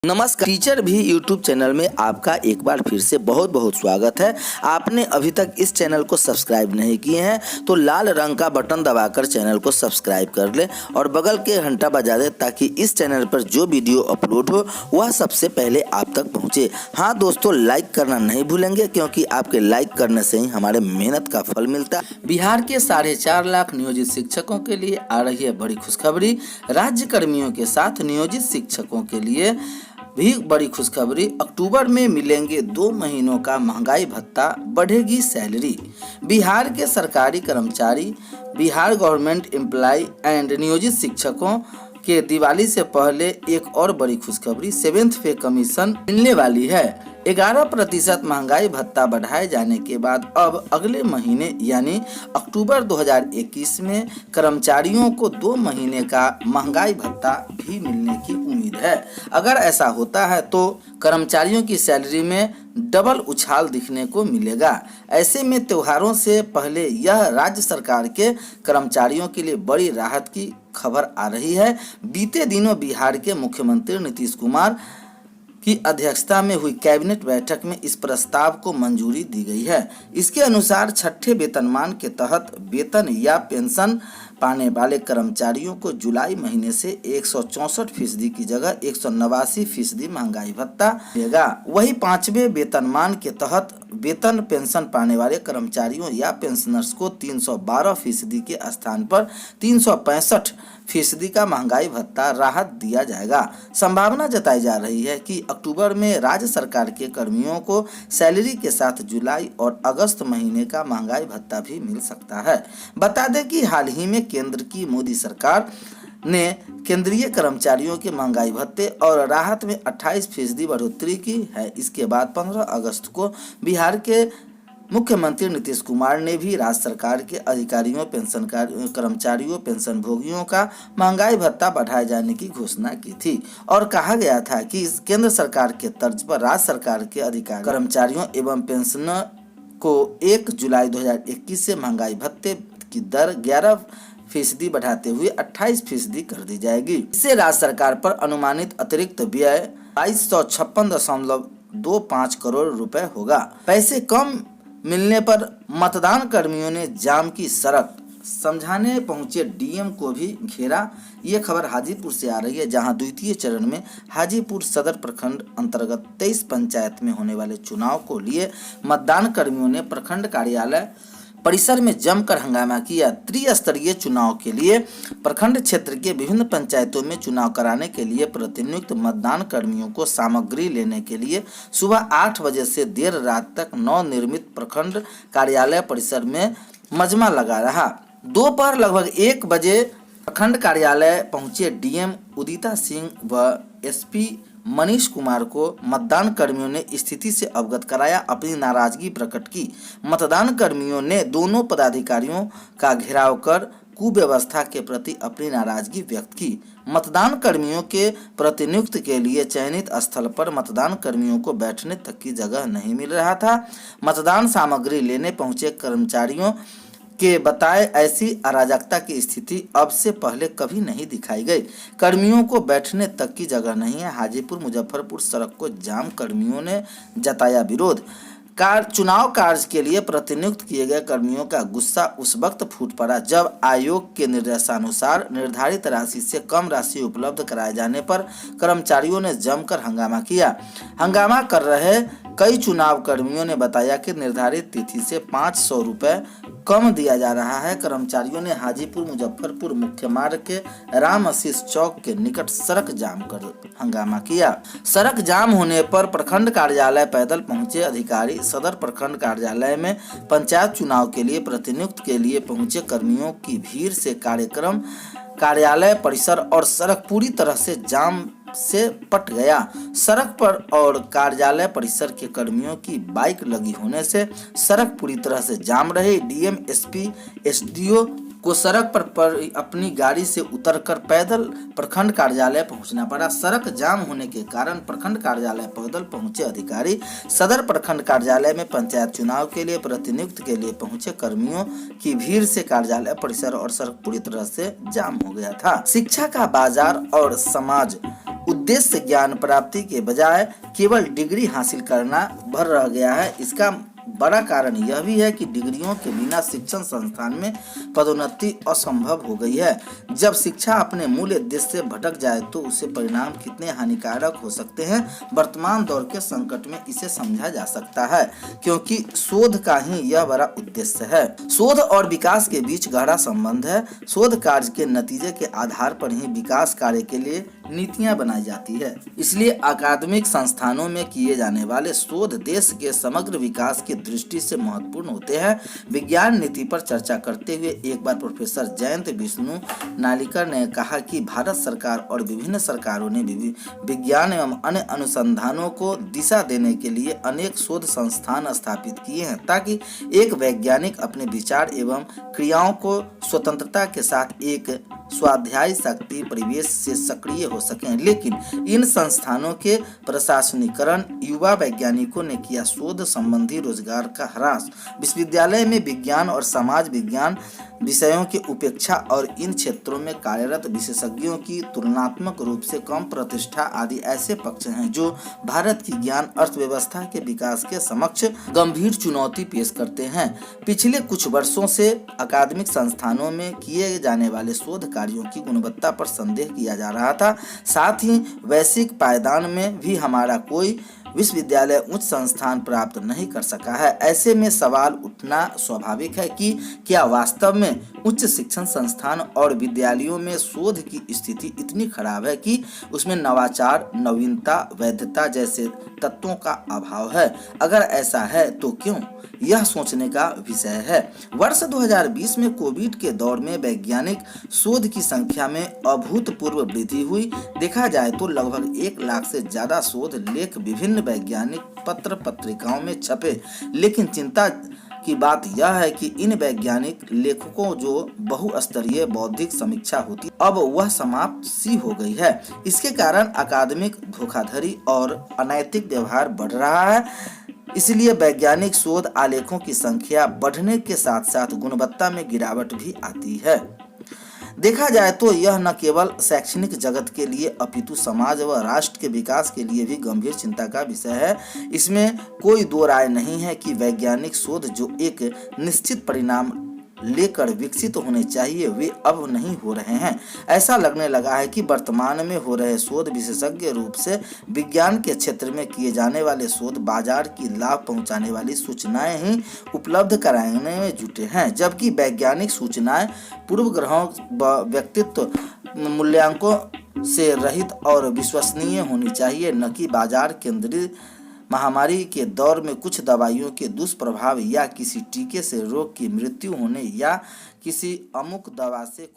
नमस्कार। टीचर भी YouTube channel में आपका एक बार फिर से बहुत बहुत स्वागत है। आपने अभी तक इस चैनल को सब्सक्राइब नहीं किए हैं तो लाल रंग का बटन दबाकर चैनल को सब्सक्राइब कर ले और बगल के घंटा बजा दे ताकि इस चैनल पर जो वीडियो अपलोड हो वह सबसे पहले आप तक पहुंचे। हाँ दोस्तों, लाइक करना नहीं भूलेंगे क्योंकि आपके लाइक करने से ही हमारे मेहनत का फल मिलता है। बिहार के 4.5 लाख नियोजित शिक्षकों के लिए आ रही है बड़ी खुशखबरी। राज्य कर्मियों के साथ नियोजित शिक्षकों के लिए भी बड़ी खुशखबरी। अक्टूबर में मिलेंगे 2 महीनों का महंगाई भत्ता, बढ़ेगी सैलरी। बिहार के सरकारी कर्मचारी, बिहार गवर्नमेंट एम्प्लॉय एंड नियोजित शिक्षकों के दिवाली से पहले एक और बड़ी खुशखबरी 7th पे कमीशन मिलने वाली है। 11% महंगाई भत्ता बढ़ाए जाने के बाद अब अगले महीने यानी अक्टूबर 2021 में कर्मचारियों को 2 महीने का महंगाई भत्ता भी मिलने की उम्मीद है। अगर ऐसा होता है तो कर्मचारियों की सैलरी में डबल उछाल दिखने को मिलेगा। ऐसे में त्योहारों से पहले यह राज्य सरकार के कर्मचारियों के लिए बड़ी राहत की खबर आ रही है। बीते दिनों बिहार के मुख्यमंत्री नीतीश कुमार की अध्यक्षता में हुई कैबिनेट बैठक में इस प्रस्ताव को मंजूरी दी गई है। इसके अनुसार छठे वेतनमान के तहत वेतन या पेंशन पाने वाले कर्मचारियों को जुलाई महीने से 164% की जगह 189% महंगाई भत्ता मिलेगा। वही 5वें वेतनमान के तहत वेतन पेंशन पाने वाले कर्मचारियों या पेंशनर्स को 312% के स्थान पर 365% का महंगाई भत्ता राहत दिया जाएगा। संभावना जताई जा रही है कि अक्टूबर में राज्य सरकार के कर्मियों को सैलरी के साथ जुलाई और अगस्त महीने का महंगाई भत्ता भी मिल सकता है। बता दें कि हाल ही में केंद्र की मोदी सरकार ने केंद्रीय कर्मचारियों के महंगाई भत्ते और राहत में 28% बढ़ोतरी की है। इसके बाद 15 अगस्त को बिहार के मुख्यमंत्री नीतीश कुमार ने भी राज्य सरकार के अधिकारियों, पेंशन कर्मचारियों, पेंशन भोगियों का महंगाई भत्ता बढ़ाए जाने की घोषणा की थी और कहा गया था कि केंद्र सरकार के तर्ज पर राज्य सरकार के अधिकारी, कर्मचारियों एवं पेंशनर को 1 जुलाई 2021 से महंगाई भत्ते की दर 11% बढ़ाते हुए 28% कर दी जाएगी। इससे राज्य सरकार पर अनुमानित अतिरिक्त व्यय 2256.25 करोड़ रुपए होगा। पैसे कम मिलने पर मतदान कर्मियों ने जाम की सड़क, समझाने पहुंचे डीएम को भी घेरा। ये खबर हाजीपुर से आ रही है, जहां द्वितीय चरण में हाजीपुर सदर प्रखंड अंतर्गत 23 पंचायत में होने वाले चुनाव को लिए मतदान कर्मियों ने प्रखंड कार्यालय परिसर में जमकर हंगामा किया। त्रिस्तरीय चुनाव के लिए प्रखंड क्षेत्र के विभिन्न पंचायतों में चुनाव कराने के लिए प्रतिनियुक्त मतदान कर्मियों को सामग्री लेने के लिए सुबह 8 बजे से देर रात तक नवनिर्मित प्रखंड कार्यालय परिसर में मजमा लगा रहा। दोपहर लगभग 1 बजे प्रखंड कार्यालय पहुंचे डीएम उदिता सिंह व एसपी मनीष कुमार को मतदान कर्मियों ने स्थिति से अवगत कराया, अपनी नाराजगी प्रकट की। मतदान कर्मियों ने दोनों पदाधिकारियों का घेराव कर कुव्यवस्था के प्रति अपनी नाराजगी व्यक्त की। मतदान कर्मियों के प्रतिनियुक्त के लिए चयनित स्थल पर मतदान कर्मियों को बैठने तक की जगह नहीं मिल रहा था। मतदान सामग्री लेने पहुंचे कर्मचारियों के बताए ऐसी अराजकता की स्थिति अब से पहले कभी नहीं दिखाई गई। कर्मियों को बैठने तक की जगह नहीं है। हाजीपुर मुजफ्फरपुर सड़क को जाम, कर्मियों ने जताया विरोध। चुनाव कार्य के लिए प्रतिनियुक्त किए गए कर्मियों का गुस्सा उस वक्त फूट पड़ा जब आयोग के निर्देशानुसार निर्धारित राशि से कम राशि उपलब्ध कराए जाने पर कर्मचारियों ने जमकर हंगामा किया। हंगामा कर रहे कई चुनाव कर्मियों ने बताया कि निर्धारित तिथि से 500 रुपए कम दिया जा रहा है। कर्मचारियों ने हाजीपुर मुजफ्फरपुर मुख्य मार्ग के राम आशीष चौक के निकट सड़क जाम कर हंगामा किया। सड़क जाम होने पर प्रखंड कार्यालय पैदल पहुंचे अधिकारी सदर प्रखंड कार्यालय में पंचायत चुनाव के लिए प्रतिनियुक्त के लिए पहुंचे कर्मियों की भीड़ से कार्यालय परिसर और सड़क पूरी तरह से जाम से पट गया। सड़क पर और कार्यालय परिसर के कर्मियों की बाइक लगी होने से सड़क पूरी तरह से जाम रही। डीएम, एसपी, एसडीओ को सड़क पर अपनी गाड़ी से उतरकर पैदल प्रखंड कार्यालय पहुंचना पड़ा। सड़क जाम होने के कारण प्रखंड कार्यालय पैदल पहुंचे अधिकारी सदर प्रखंड कार्यालय में पंचायत चुनाव के लिए प्रतिनियुक्त के लिए पहुंचे कर्मियों की भीड़ से कार्यालय परिसर और सड़क पूरी तरह से जाम हो गया था। शिक्षा का बाजार और समाज उद्देश्य ज्ञान प्राप्ति के बजाय केवल डिग्री हासिल करना भर रह गया है। इसका बड़ा कारण यह भी है कि डिग्रियों के बिना शिक्षण संस्थान में पदोन्नति असंभव हो गई है। जब शिक्षा अपने मूल उद्देश्य से भटक जाए तो उससे परिणाम कितने हानिकारक हो सकते हैं, वर्तमान दौर के संकट में इसे समझा जा सकता है, क्योंकि शोध का ही यह बड़ा उद्देश्य है। शोध और विकास के बीच गहरा संबंध है। शोध कार्य के नतीजे के आधार पर ही विकास कार्य के लिए नीतियां बनाई जाती है। इसलिए अकादमिक संस्थानों में किए जाने वाले शोध देश के समग्र विकास की दृष्टि से महत्वपूर्ण होते हैं। विज्ञान नीति पर चर्चा करते हुए एक बार प्रोफेसर जयंत विष्णु नालिकर ने कहा कि भारत सरकार और विभिन्न सरकारों ने विज्ञान एवं अन्य अनुसंधानों को दिशा देने के लिए अनेक शोध संस्थान स्थापित किए हैं, ताकि एक वैज्ञानिक अपने विचार एवं क्रियाओं को स्वतंत्रता के साथ एक स्वाध्याय शक्ति परिवेश से सक्रिय हो सकें। लेकिन इन संस्थानों के प्रशासनिकरण, युवा वैज्ञानिकों ने किया शोध संबंधी रोजगार का ह्रास, विश्वविद्यालय में विज्ञान और समाज विज्ञान विषयों की उपेक्षा और इन क्षेत्रों में कार्यरत विशेषज्ञों की तुलनात्मक रूप से कम प्रतिष्ठा आदि ऐसे पक्ष हैं जो भारत की ज्ञान अर्थव्यवस्था के विकास के समक्ष गंभीर चुनौती पेश करते हैं। पिछले कुछ वर्षों से अकादमिक संस्थानों में किए जाने वाले शोध कार्यों की गुणवत्ता पर संदेह किया जा रहा था। साथ ही वैश्विक पायदान में भी हमारा कोई विश्वविद्यालय उच्च संस्थान प्राप्त नहीं कर सका है। ऐसे में सवाल उठना स्वाभाविक है कि क्या वास्तव में उच्च शिक्षण संस्थान और विद्यालयों में शोध की स्थिति इतनी खराब है कि उसमें नवाचार, नवीनता, वैधता जैसे तत्वों का अभाव है? अगर ऐसा है तो क्यों, यह सोचने का विषय है। वर्ष 2020 में कोविड के दौर में वैज्ञानिक शोध की संख्या में अभूतपूर्व वृद्धि हुई। देखा जाए तो लगभग 1 लाख से ज्यादा शोध लेख विभिन्न वैज्ञानिक पत्र पत्रिकाओं में छपे। लेकिन चिंता की बात यह है कि इन वैज्ञानिक लेखकों जो बहुस्तरीय बौद्धिक समीक्षा होती, अब वह समाप्त सी हो गई है। इसके कारण अकादमिक धोखाधड़ी और अनैतिक व्यवहार बढ़ रहा है। इसलिए वैज्ञानिक शोध आलेखों की संख्या बढ़ने के साथ साथ गुणवत्ता में गिरावट भी आती है। देखा जाए तो यह न केवल शैक्षणिक जगत के लिए अपितु समाज व राष्ट्र के विकास के लिए भी गंभीर चिंता का विषय है। इसमें कोई दो राय नहीं है कि वैज्ञानिक शोध जो एक निश्चित परिणाम लेकर विकसित होने चाहिए वे अब नहीं हो रहे हैं। ऐसा लगने लगा है कि वर्तमान में हो रहे शोध विशेषज्ञ रूप से विज्ञान के क्षेत्र में किए जाने वाले शोध बाजार की लाभ पहुंचाने वाली सूचनाएं ही उपलब्ध कराने में जुटे हैं, जबकि वैज्ञानिक सूचनाएं पूर्वग्रहों व व्यक्तित्व मूल्यांकनों से रहित और विश्वसनीय होनी चाहिए, न कि बाजार केंद्रित। महामारी के दौर में कुछ दवाइयों के दुष्प्रभाव या किसी टीके से रोग की मृत्यु होने या किसी अमुक दवा से